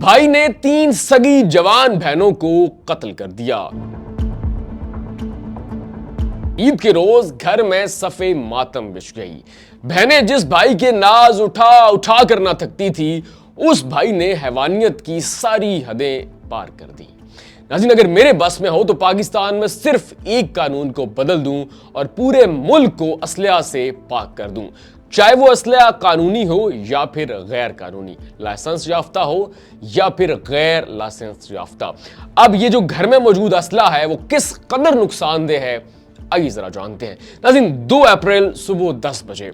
بھائی نے 3 سگی جوان بہنوں کو قتل کر دیا۔ عید کے روز گھر میں صفے ماتم بچھ گئی۔ بہنیں جس بھائی کے ناز اٹھا کر نہ تھکتی تھی، اس بھائی نے حیوانیت کی ساری حدیں پار کر دی۔ ناظرین، اگر میرے بس میں ہو تو پاکستان میں صرف ایک قانون کو بدل دوں اور پورے ملک کو اسلحہ سے پاک کر دوں، چاہے وہ اسلحہ قانونی ہو یا پھر غیر قانونی، لائسنس یافتہ ہو یا پھر غیر لائسنس یافتہ۔ اب یہ جو گھر میں موجود اسلحہ ہے وہ کس قدر نقصان دہ ہے، آئیے ذرا جانتے ہیں۔ ناظرین، 2 اپریل صبح 10 بجے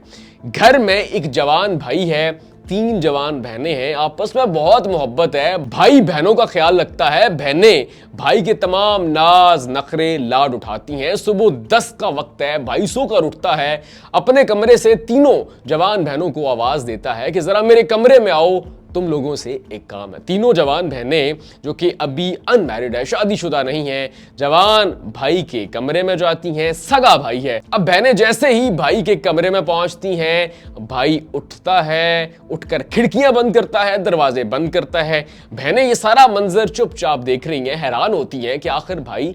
گھر میں ایک جوان بھائی ہے، 3 جوان بہنیں ہیں، آپس میں بہت محبت ہے، بھائی بہنوں کا خیال رکھتا ہے، بہنیں بھائی کے تمام ناز نخرے لاڈ اٹھاتی ہیں۔ صبح 10 کا وقت ہے، بھائی سو کر اٹھتا ہے، اپنے کمرے سے تینوں جوان بہنوں کو آواز دیتا ہے کہ ذرا میرے کمرے میں آؤ، تم لوگوں سے ایک کام ہے۔ تینوں جوان بہنیں جو کہ ابھی ان میرڈ ہے، شادی شدہ نہیں ہیں، جوان بھائی کے کمرے میں جاتی ہیں، سگا بھائی ہے۔ اب بہنیں جیسے ہی بھائی کے کمرے میں پہنچتی ہیں، بھائی اٹھتا ہے، اٹھ کر کھڑکیاں بند کرتا ہے، دروازے بند کرتا ہے۔ بہنیں یہ سارا منظر چپ چاپ دیکھ رہی ہیں، حیران ہوتی ہیں کہ آخر بھائی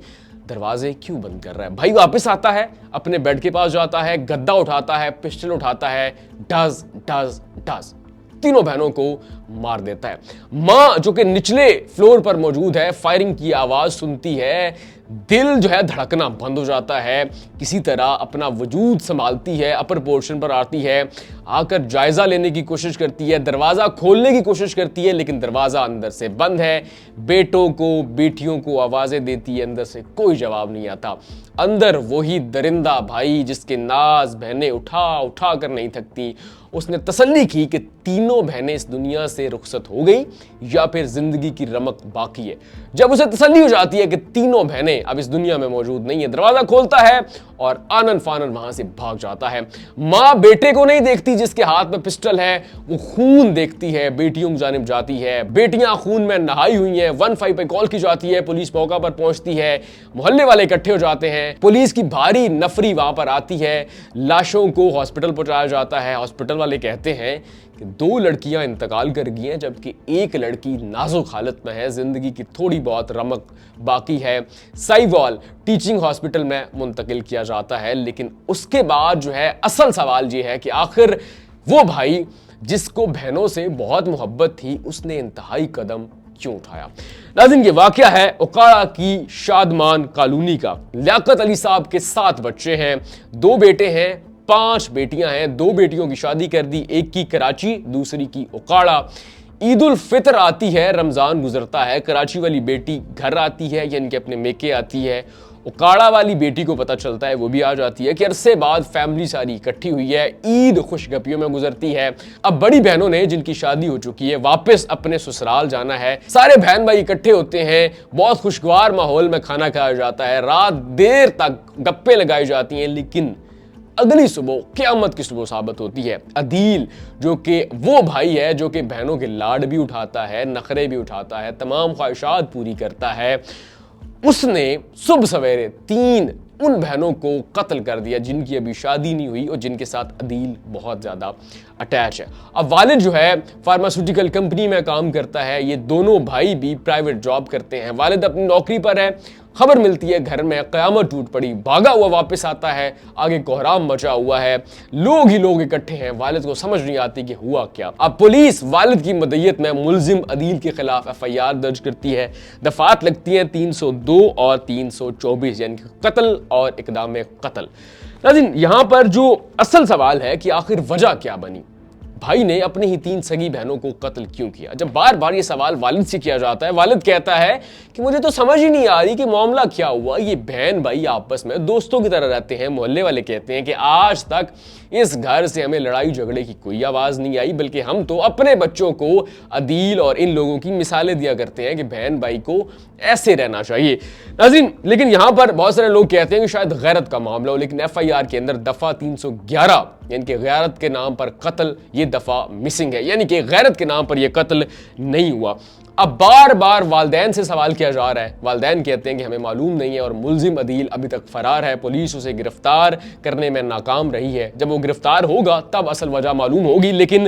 دروازے کیوں بند کر رہا ہے۔ بھائی واپس آتا ہے، اپنے بیڈ کے پاس جاتا ہے، گدا اٹھاتا ہے، پسٹل اٹھاتا ہے، ڈز ڈز ڈز تینوں بہنوں کو مار دیتا ہے۔ ماں جو کہ نچلے فلور پر موجود ہے، فائرنگ کی آواز سنتی ہے، دل جو ہے دھڑکنا بند ہو جاتا ہے، کسی طرح اپنا وجود سنبھالتی ہے، اپر پورشن پر آتی ہے، آ کر جائزہ لینے کی کوشش کرتی ہے، دروازہ کھولنے کی کوشش کرتی ہے، لیکن دروازہ اندر سے بند ہے۔ بیٹوں کو بیٹیوں کو آوازیں دیتی ہے، اندر سے کوئی جواب نہیں آتا۔ اندر وہی درندہ بھائی جس کے ناز بہنیں اٹھا کر نہیں تھکتی، اس نے تسلی کی کہ تینوں بہنیں اس دنیا سے رخصت ہو گئی یا پھر زندگی کی رمق باقی ہے۔ جب اسے تسلی ہو جاتی ہے کہ تینوں بہنیں اب اس دنیا میں موجود نہیں ہیں، دروازہ کھولتا ہے اور آنن فانن وہاں سے بھاگ جاتا ہے۔ ماں بیٹے کو نہیں دیکھتی جس کے ہاتھ میں پسٹل ہے، وہ خون دیکھتی ہے، بیٹیوں کی جانب جاتی ہے، بیٹیاں خون میں نہائی ہوئی ہیں، 15 پہ کال کی جاتی ہے، پولیس موقع پر پہنچتی ہے، محلے والے اکٹھے ہو جاتے ہیں، پولیس کی بھاری نفری وہاں پر آتی ہے، لاشوں کو ہاسپٹل پہنچایا جاتا ہے۔ ہاسپٹل والے کہتے ہیں کہ 2 لڑکیاں انتقال کر گئی ہیں جبکہ ایک لڑکی نازک حالت میں ہے، زندگی کی تھوڑی بہت رمق باقی ہے۔ سائیوال ٹیچنگ ہاسپٹل میں منتقل کیا جاتا ہے، لیکن اس کے بعد جو ہے اصل سوال یہ ہے کہ آخر وہ بھائی جس کو بہنوں سے بہت محبت تھی، اس نے انتہائی قدم کیوں اٹھایا؟ ناظرین، یہ واقعہ ہے اوکاڑا کی شادمان کالونی کا۔ لیاقت علی صاحب کے 7 بچے ہیں، 2 بیٹے ہیں، 5 بیٹیاں ہیں۔ 2 بیٹیوں کی شادی کر دی، ایک کی کراچی، دوسری کی اوکاڑا۔ عید الفطر آتی ہے، رمضان گزرتا ہے، کراچی والی بیٹی گھر آتی ہے، یعنی کہ اپنے میکے آتی ہے۔ اوکاڑا والی بیٹی کو پتہ چلتا ہے، وہ بھی آ جاتی ہے کہ عرصے بعد فیملی ساری اکٹھی ہوئی ہے، عید خوشگپیوں میں گزرتی ہے۔ اب بڑی بہنوں نے جن کی شادی ہو چکی ہے واپس اپنے سسرال جانا ہے، سارے بہن بھائی اکٹھے ہوتے ہیں، بہت خوشگوار ماحول میں کھانا کھایا جاتا ہے، رات دیر تک گپیں لگائی جاتی ہیں، لیکن اگلی صبح قیامت کی صبح ثابت ہوتی ہے۔ عدیل جو کہ وہ بھائی ہے جو کہ بہنوں کے لاڈ بھی اٹھاتا ہے، نخرے بھی اٹھاتا ہے، تمام خواہشات پوری کرتا ہے، اس نے صبح سویرے 3 ان بہنوں کو قتل کر دیا جن کی ابھی شادی نہیں ہوئی اور جن کے ساتھ عدیل بہت زیادہ اٹیچ ہے۔ اب والد جو ہے فارماسیوٹیکل کمپنی میں کام کرتا ہے، یہ دونوں بھائی بھی پرائیویٹ جاب کرتے ہیں، والد اپنی نوکری پر ہے، خبر ملتی ہے گھر میں قیامت ٹوٹ پڑی، بھاگا ہوا واپس آتا ہے، آگے کوہرام مچا ہوا ہے، لوگ ہی لوگ اکٹھے ہیں، والد کو سمجھ نہیں آتی کہ ہوا کیا۔ اب پولیس والد کی مدعیت میں ملزم عدیل کے خلاف FIR درج کرتی ہے، دفعات لگتی ہیں 302 اور 324، یعنی کہ قتل اور اقدام قتل۔ ناظرین، یہاں پر جو اصل سوال ہے کہ آخر وجہ کیا بنی، بھائی نے اپنی ہی 3 سگی بہنوں کو قتل کیوں کیا؟ جب بار بار یہ سوال والد سے کیا جاتا ہے، والد کہتا ہے کہ مجھے تو سمجھ ہی نہیں آ رہی کہ معاملہ کیا ہوا، یہ بہن بھائی آپس میں دوستوں کی طرح رہتے ہیں۔ محلے والے کہتے ہیں کہ آج تک اس گھر سے ہمیں لڑائی جھگڑے کی کوئی آواز نہیں آئی، بلکہ ہم تو اپنے بچوں کو عدیل اور ان لوگوں کی مثالیں دیا کرتے ہیں کہ بہن بھائی کو ایسے رہنا چاہیے۔ ناظرین، لیکن یہاں پر بہت سارے لوگ کہتے ہیں کہ شاید غیرت کا معاملہ ہو، لیکن FIR کے اندر دفعہ 311 یعنی کہ غیرت کے نام پر قتل، یہ دفعہ مسنگ ہے، یعنی کہ غیرت کے نام پر یہ قتل نہیں ہوا۔ اب بار بار والدین سے سوال کیا جا رہا ہے، والدین کہتے ہیں کہ ہمیں معلوم نہیں ہے اور ملزم عدیل ابھی تک فرار ہے، پولیس اسے گرفتار کرنے میں ناکام رہی ہے، جب وہ گرفتار ہوگا تب اصل وجہ معلوم ہوگی، لیکن